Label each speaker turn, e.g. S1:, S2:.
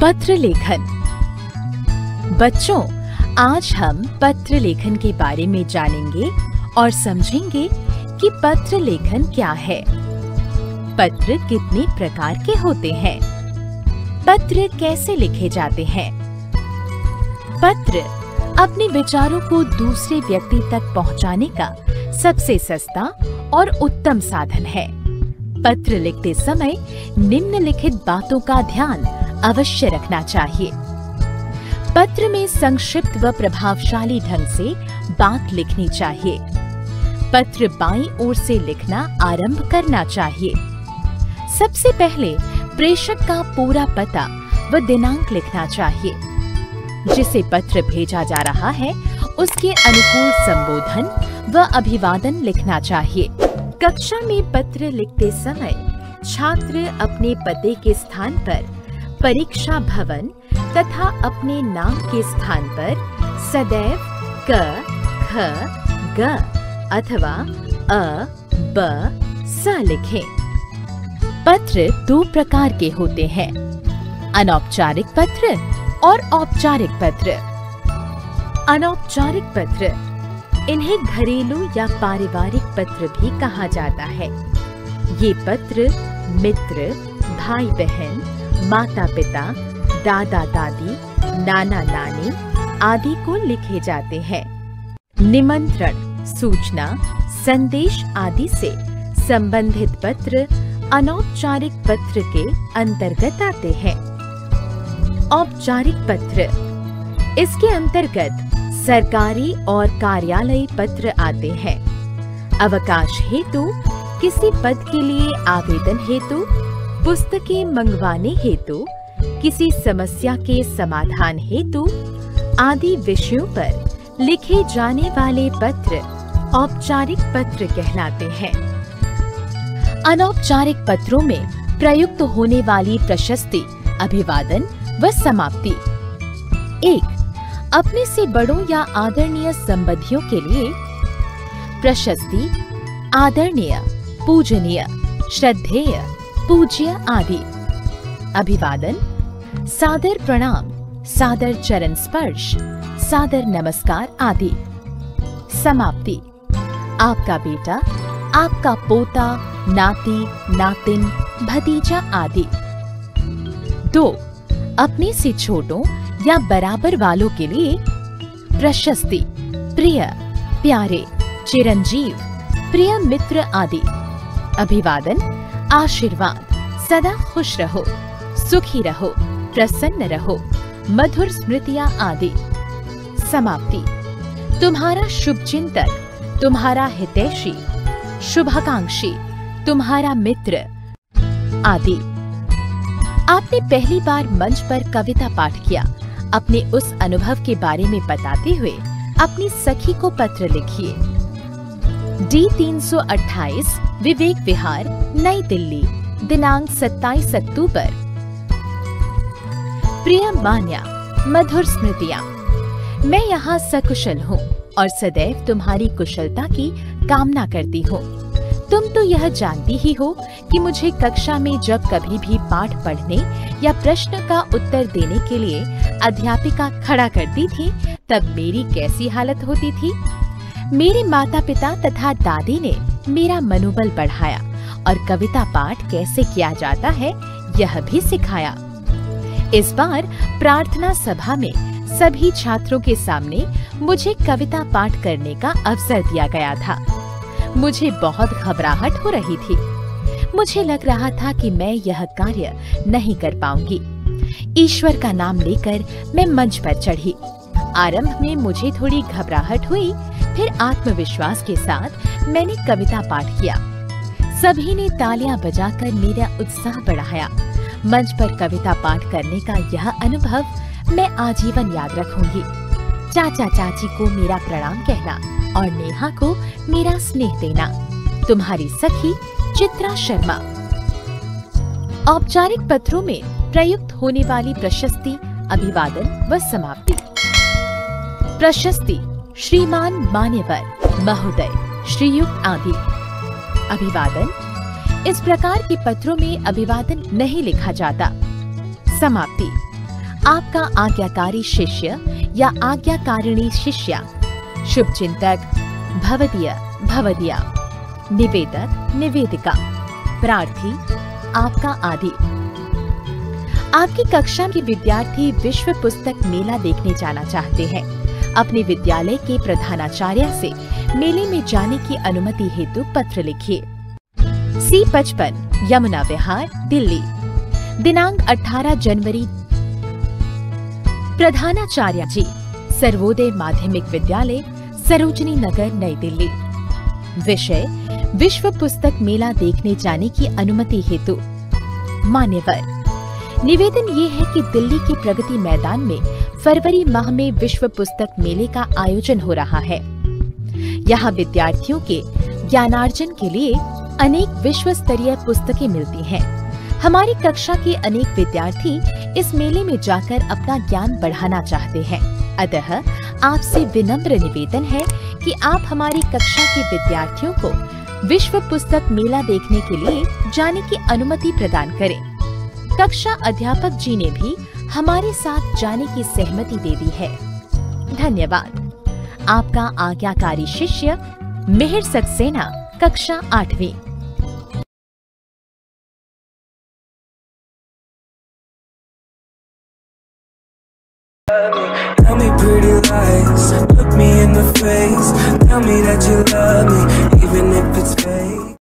S1: पत्र लेखन। बच्चों, आज हम पत्र लेखन के बारे में जानेंगे और समझेंगे कि पत्र लेखन क्या है, पत्र कितने प्रकार के होते हैं, पत्र कैसे लिखे जाते हैं। पत्र अपने विचारों को दूसरे व्यक्ति तक पहुंचाने का सबसे सस्ता और उत्तम साधन है। पत्र लिखते समय निम्नलिखित बातों का ध्यान अवश्य रखना चाहिए। पत्र में संक्षिप्त व प्रभावशाली ढंग से बात लिखनी चाहिए। पत्र बाईं ओर से लिखना आरंभ करना चाहिए। सबसे पहले प्रेषक का पूरा पता व दिनांक लिखना चाहिए। जिसे पत्र भेजा जा रहा है उसके अनुकूल संबोधन व अभिवादन लिखना चाहिए। कक्षा में पत्र लिखते समय छात्र अपने पते के स्थान पर परीक्षा भवन तथा अपने नाम के स्थान पर सदैव क, ख, ग अथवा अ, ब, स लिखें। पत्र दो प्रकार के होते हैं, अनौपचारिक पत्र और औपचारिक पत्र। अनौपचारिक पत्र, इन्हें घरेलू या पारिवारिक पत्र भी कहा जाता है। ये पत्र मित्र, भाई बहन, माता पिता, दादा दादी, नाना नानी आदि को लिखे जाते हैं। निमंत्रण, सूचना, संदेश आदि से संबंधित पत्र अनौपचारिक पत्र के अंतर्गत आते हैं। औपचारिक पत्र, इसके अंतर्गत सरकारी और कार्यालयी पत्र आते हैं। अवकाश हेतु, किसी पद के लिए आवेदन हेतु, पुस्तकें मंगवाने हेतु, किसी समस्या के समाधान हेतु आदि विषयों पर लिखे जाने वाले पत्र औपचारिक पत्र कहलाते हैं। अनौपचारिक पत्रों में प्रयुक्त होने वाली प्रशस्ति, अभिवादन व समाप्ति। 1. अपने से बड़ों या आदरणीय संबंधियों के लिए प्रशस्ति, आदरणीय, पूजनीय, श्रद्धेय, पूज्य आदि। अभिवादन, सादर प्रणाम, सादर चरण स्पर्श, सादर नमस्कार आदि। समाप्ति, आपका बेटा, आपका पोता, नाती, नातिन, भतीजा आदि। 2. अपने से छोटों या बराबर वालों के लिए प्रशस्ति, प्रिय, प्यारे, चिरंजीव, प्रिय मित्र आदि। अभिवादन, आशीर्वाद, सदा खुश रहो, सुखी रहो, प्रसन्न रहो, मधुर स्मृतियां आदि। समाप्ति, तुम्हारा शुभचिंतक, तुम्हारा हितैषी, शुभाकांक्षी, तुम्हारा मित्र आदि। आपने पहली बार मंच पर कविता पाठ किया। अपने उस अनुभव के बारे में बताते हुए अपनी सखी को पत्र लिखिए। D328 विवेक विहार, नई दिल्ली, दिनांक 27 अक्टूबर। प्रिय मान्या, मधुर स्मृतियां, मैं यहाँ सकुशल हूँ और सदैव तुम्हारी कुशलता की कामना करती हूँ। तुम तो यह जानती ही हो कि मुझे कक्षा में जब कभी भी पाठ पढ़ने या प्रश्न का उत्तर देने के लिए अध्यापिका खड़ा करती थी तब मेरी कैसी हालत होती थी। मेरे माता पिता तथा दादी ने मेरा मनोबल बढ़ाया और कविता पाठ कैसे किया जाता है यह भी सिखाया। इस बार प्रार्थना सभा में सभी छात्रों के सामने मुझे कविता पाठ करने का अवसर दिया गया था। मुझे बहुत घबराहट हो रही थी। मुझे लग रहा था कि मैं यह कार्य नहीं कर पाऊंगी। ईश्वर का नाम लेकर मैं मंच पर चढ़ी। आरंभ में मुझे थोड़ी घबराहट हुई, फिर आत्मविश्वास के साथ मैंने कविता पाठ किया। सभी ने तालियां बजाकर मेरा उत्साह बढ़ाया। मंच पर कविता पाठ करने का यह अनुभव मैं आजीवन याद रखूंगी। चाचा चाची को मेरा प्रणाम कहना और नेहा को मेरा स्नेह देना। तुम्हारी सखी चित्रा शर्मा। औपचारिक पत्रों में प्रयुक्त होने वाली प्रशस्ति, अभिवादन व समाप्ति। प्रशस्ति, श्रीमान, मान्यवर, महोदय, श्रीयुक्त आदि। अभिवादन, इस प्रकार के पत्रों में अभिवादन नहीं लिखा जाता। समाप्ति, आपका आज्ञाकारी शिष्य या आज्ञाकारिणी शिष्या, शुभचिंतक भवदीय भवदिया, निवेदक निवेदिका, प्रार्थी आपका आदि। आपकी कक्षा के विद्यार्थी विश्व पुस्तक मेला देखने जाना चाहते हैं। अपने विद्यालय के प्रधानाचार्य से मेले में जाने की अनुमति हेतु पत्र लिखिए। C55 यमुना विहार, दिल्ली, दिनांक 18 जनवरी। प्रधानाचार्य जी, सर्वोदय माध्यमिक विद्यालय, सरोजनी नगर, नई दिल्ली। विषय विश्व पुस्तक मेला देखने जाने की अनुमति हेतु। मान्यवर, निवेदन ये है कि दिल्ली के प्रगति मैदान में फरवरी माह में विश्व पुस्तक मेले का आयोजन हो रहा है। यहाँ विद्यार्थियों के ज्ञानार्जन के लिए अनेक विश्व स्तरीय पुस्तकें मिलती हैं। हमारी कक्षा के अनेक विद्यार्थी इस मेले में जाकर अपना ज्ञान बढ़ाना चाहते हैं। अतः आपसे विनम्र निवेदन है कि आप हमारी कक्षा के विद्यार्थियों को विश्व पुस्तक मेला देखने के लिए जाने की अनुमति प्रदान करें। कक्षा अध्यापक जी ने भी हमारे साथ जाने की सहमति दे दी है। धन्यवाद। आपका आज्ञाकारी शिष्य मिहिर सक्सेना, कक्षा 8वीं।
S2: Tell me pretty lies, look me in the face, tell me that you love me, even if it's fake.